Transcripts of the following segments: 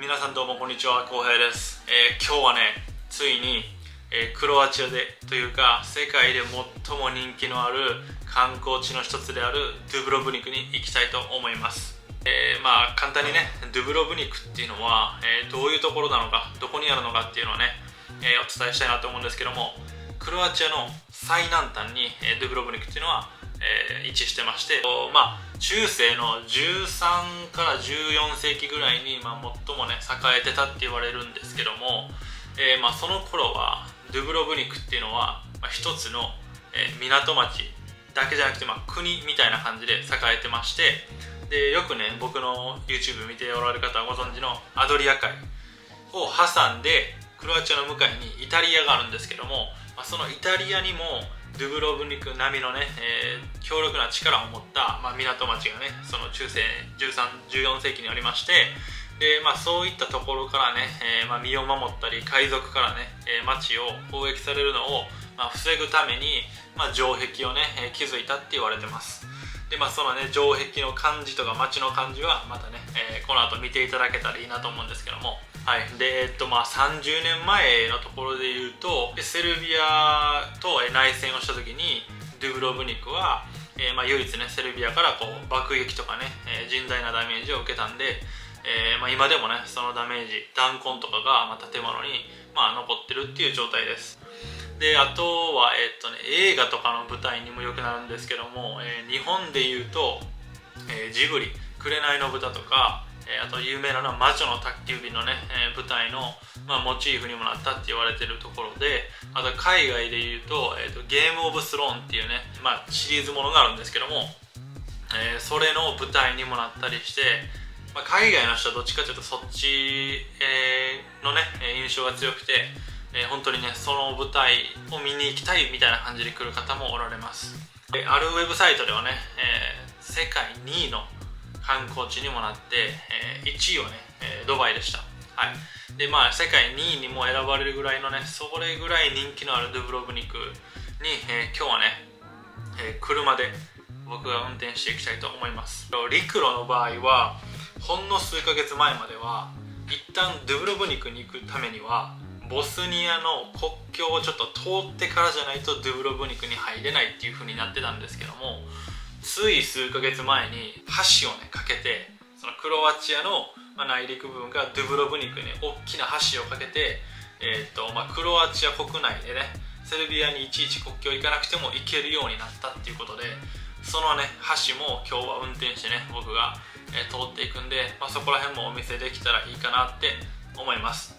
皆さんどうもこんにちは、浩平です。今日はね、ついに、クロアチアでというか世界で最も人気のある観光地の一つであるドゥブロブニクに行きたいと思います。簡単にね、ドゥブロブニクっていうのは、どういうところなのか、どこにあるのかっていうのをね、お伝えしたいなと思うんですけども、クロアチアの最南端に、ドゥブロブニクっていうのは、位置してまして、中世の13から14世紀ぐらいに、最もね栄えてたって言われるんですけども、その頃はドゥブロブニクっていうのは、一つの、港町だけじゃなくて、国みたいな感じで栄えてまして、でよくね、僕の YouTube 見ておられる方はご存知のアドリア海を挟んでクロアチアの向かいにイタリアがあるんですけども、そのイタリアにもドゥブロブニク並みのね、強力な力を持った、港町がね、その中世13、14世紀にありまして、で、そういったところからね、身を守ったり海賊からね、町を攻撃されるのを、防ぐために、城壁をね、築いたって言われてます。で、そのね、城壁の感じとか町の感じはまたね、この後見ていただけたらいいなと思うんですけども、はい。で、30年前のところで言うと、セルビアと内戦をした時にドゥブロブニクは、唯一ね、セルビアからこう爆撃とかね、甚大なダメージを受けたんで、今でもね、そのダメージ、弾痕とかが建物に、残ってるっていう状態です。で、あとは、映画とかの舞台にもよくなるんですけども、日本で言うと、ジブリ「紅の豚」とか、あと有名なのは魔女の宅急便のね、舞台の、モチーフにもなったって言われてるところで、あと海外で言うと、ゲームオブスローンっていうね、シリーズものがあるんですけども、それの舞台にもなったりして、海外の人はどっちかというとそっち、のね印象が強くて、本当にね、その舞台を見に行きたいみたいな感じで来る方もおられます。あるウェブサイトではね、世界2位の観光地にもなって、1位はね、ドバイでした。はい。で、世界2位にも選ばれるぐらいのね、それぐらい人気のあるドゥブロブニクに、今日はね、車で僕が運転していきたいと思います。陸路の場合はほんの数ヶ月前までは一旦ドゥブロブニクに行くためにはボスニアの国境をちょっと通ってからじゃないとドゥブロブニクに入れないっていう風になってたんですけども、つい数ヶ月前に橋をね架けて、そのクロアチアの内陸部分からドゥブロブニクに大きな橋を架けて、クロアチア国内でね、セルビアにいちいち国境行かなくても行けるようになったっていうことで、そのね橋も今日は運転してね、僕が、通っていくんで、そこら辺もお見せできたらいいかなって思います。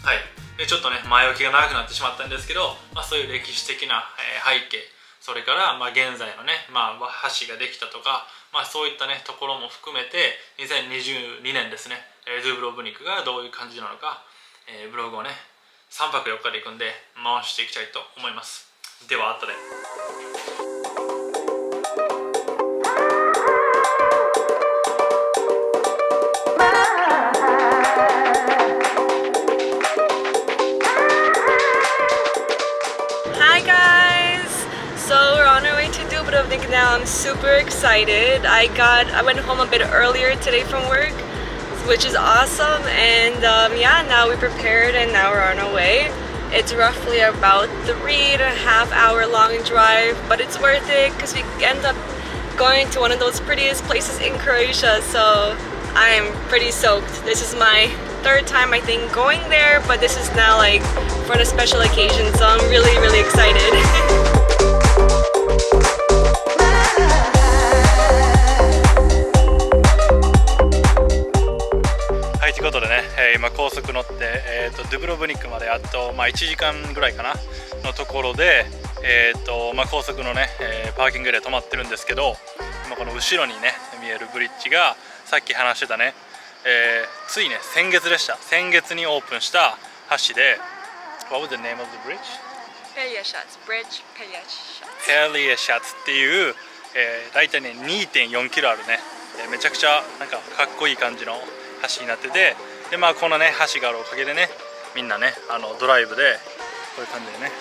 はい。でちょっとね前置きが長くなってしまったんですけど、そういう歴史的な、背景、それから現在のね、橋ができたとか、そういったねところも含めて2022年ですね、ドゥブロブニクがどういう感じなのか、ブログをね3泊4日で行くんで回していきたいと思います。では後で。Hi guys! So we're on our way to Dubrovnik now. I'm super excited. I went home a bit earlier today from work, which is awesome. And now we prepared and now we're on our way. It's roughly about 3.5 hour long drive, but it's worth it because we end up going to one of those prettiest places in Croatia. So I'm pretty soaked. This is my third time I think going there, but this is now like for a special occasion, so I'm really excited. はい、ということでね、今高速乗って、ドゥブロブニクまであと、1時間ぐらいかなのところで、高速のね、パーキングで止まってるんですけど、今この後ろにね見えるブリッジがさっき話してたね、ついね先月でした。先月にオープンした橋で、What was the name of the bridge? Pelješac Bridge. Pelješac っていう、大体ね 2.4 キロあるね、めちゃくちゃなんかかっこいい感じの橋になってて、でこのね橋があるおかげでね、みんなねドライブでこういう感じでね、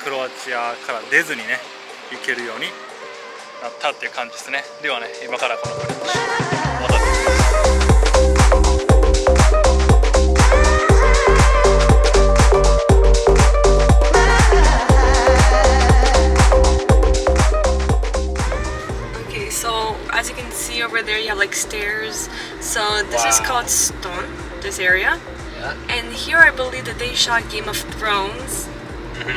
クロアチアから出ずにね行けるようになったっていう感じですね。ではね、今からこのブリッジ戻っていきます。So this is called Stone, this area. Yeah. And here I believe that they shot Game of Thrones,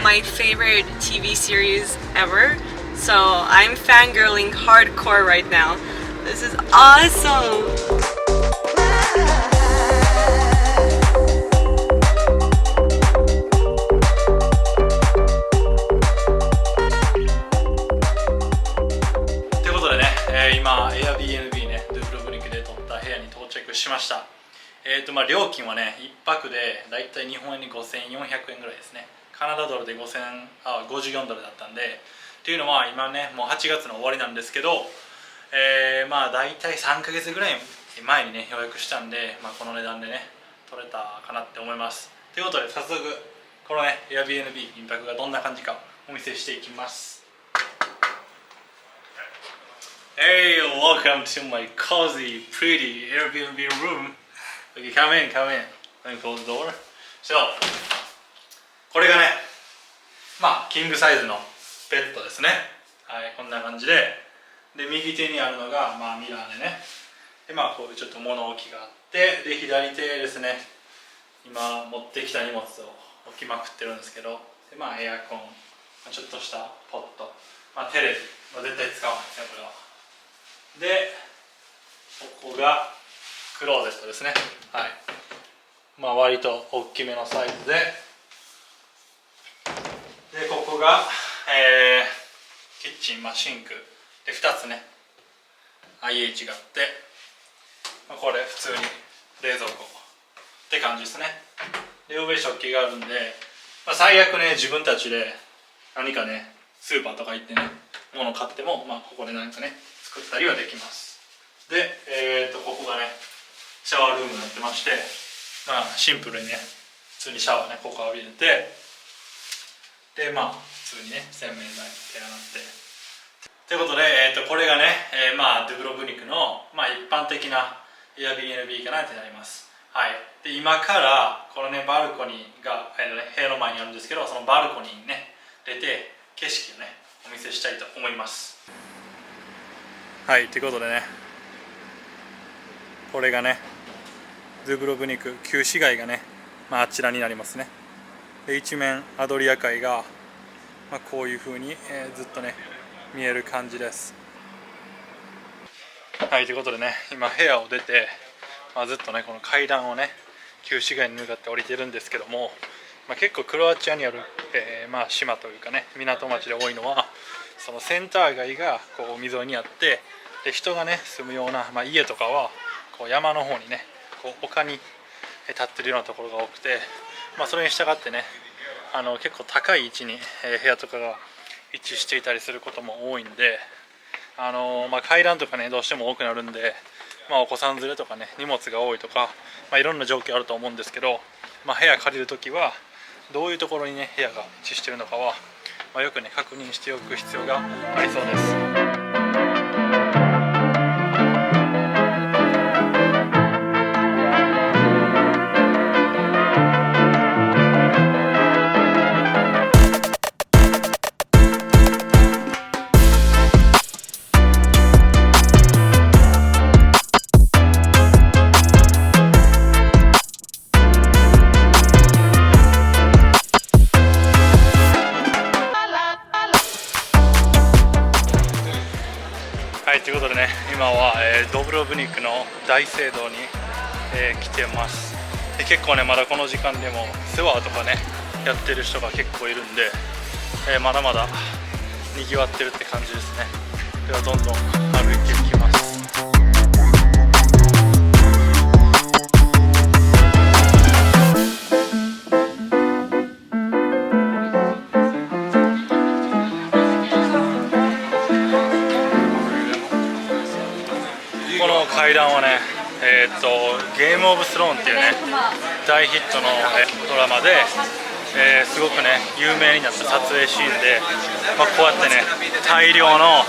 my favorite TV series ever. So I'm fangirling hardcore right now. This is awesome! 今 Airbnb ね、ドゥブロブニクで取った部屋に到着しました。料金はね、1泊でだいたい日本円に5400円ぐらいですね。カナダドルで54ドルだったんで、っていうのは今ね、もう8月の終わりなんですけど、だいたい3ヶ月ぐらい前にね、予約したんで、この値段でね、取れたかなって思います。ということで、早速、このね、Airbnb 民泊がどんな感じかお見せしていきます。Hey, welcome to my cozy, pretty Airbnb room. Okay, come in. Let me close the door. So, これがね、キングサイズのベッドですね。はい、こんな感じで。で、右手にあるのが、ミラーでね。で、こういうちょっと物置があって、で、左手ですね。今持ってきた荷物を置きまくってるんですけど、で、エアコン、ちょっとしたポット、テレビ、絶対使わないですね、これは。で、ここがクローゼットですね。はい。割と大きめのサイズで、で、ここが、キッチン、シンクで2つね、IH があって、これ普通に冷蔵庫って感じですね。で、上食器があるんで、最悪ね、自分たちで何かね、スーパーとか行ってね、物を買っても、ここで何かね、作ったりはできます。で、ここがね、シャワールームになってまして、シンプルにね、普通にシャワーね、ここ浴びれて、で、普通にね、洗面台手洗って。ということで、これがね、ドゥブロブニクの、一般的な Airbnb かなってなります。はい。で、今から、このね、バルコニーが、部屋の前にあるんですけど、そのバルコニーにね、出て、景色をね、お見せしたいと思います。はい、ということでね、これがね、ドゥブロブニク旧市街がね、あちらになりますね。で、一面アドリア海が、こういう風に、ずっとね、見える感じです。はい、ということでね、今部屋を出て、ずっとね、この階段をね、旧市街に向かって降りてるんですけども、結構クロアチアにある、島というかね、港町で多いのは、そのセンター街がこう海沿いにあって、で人がね住むような、家とかはこう山の方にねこう丘に立ってるようなところが多くて、それに従ってね結構高い位置に部屋とかが位置していたりすることも多いんで、階段とかねどうしても多くなるんで、お子さん連れとかね荷物が多いとか、いろんな状況あると思うんですけど、部屋借りるときはどういうところにね部屋が位置しているのかはよくね確認しておく必要がありそうです。はい、ということでね、今は、ドブロブニクの大聖堂に、来てます。で結構ね、まだこの時間でもツアーとかね、やってる人が結構いるんで、まだまだにぎわってるって感じですね。ではどんどん歩いていきます。この階段はね、ゲームオブスローンっていうね大ヒットのドラマで、すごくね有名になった撮影シーンで、こうやってね大量の、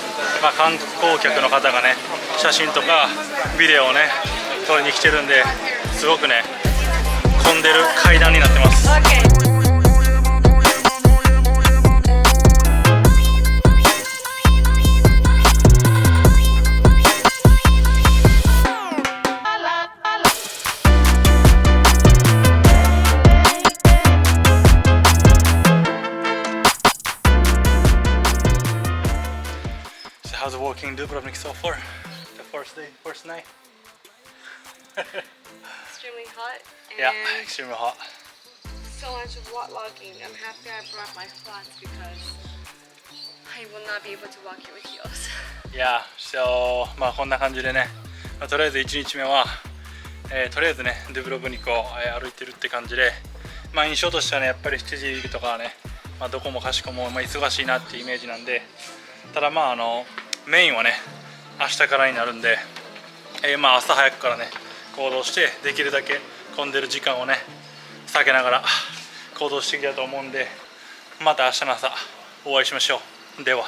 観光客の方がね写真とかビデオをね撮りに来てるんで、すごくね混んでる階段になってます。walking Dubrovnik so far? The first day, first night? Extremely hot and Yeah, extremely hot. so much walking. I'm happy I brought my flats because I will not be able to walk here with heels. Yeah, so まあこんな感じでね、とりあえず1日目は、とりあえずねドゥブロブニクを、歩いてるって感じで、まあ印象としてはねやっぱり7時とかはね、まあ、どこもかしこも、まあ、忙しいなっていうイメージなんで、ただまあメインはね明日からになるんで、まあ朝早くからね行動してできるだけ混んでる時間をね避けながら行動していきたいと思うんで、また明日の朝お会いしましょう。では。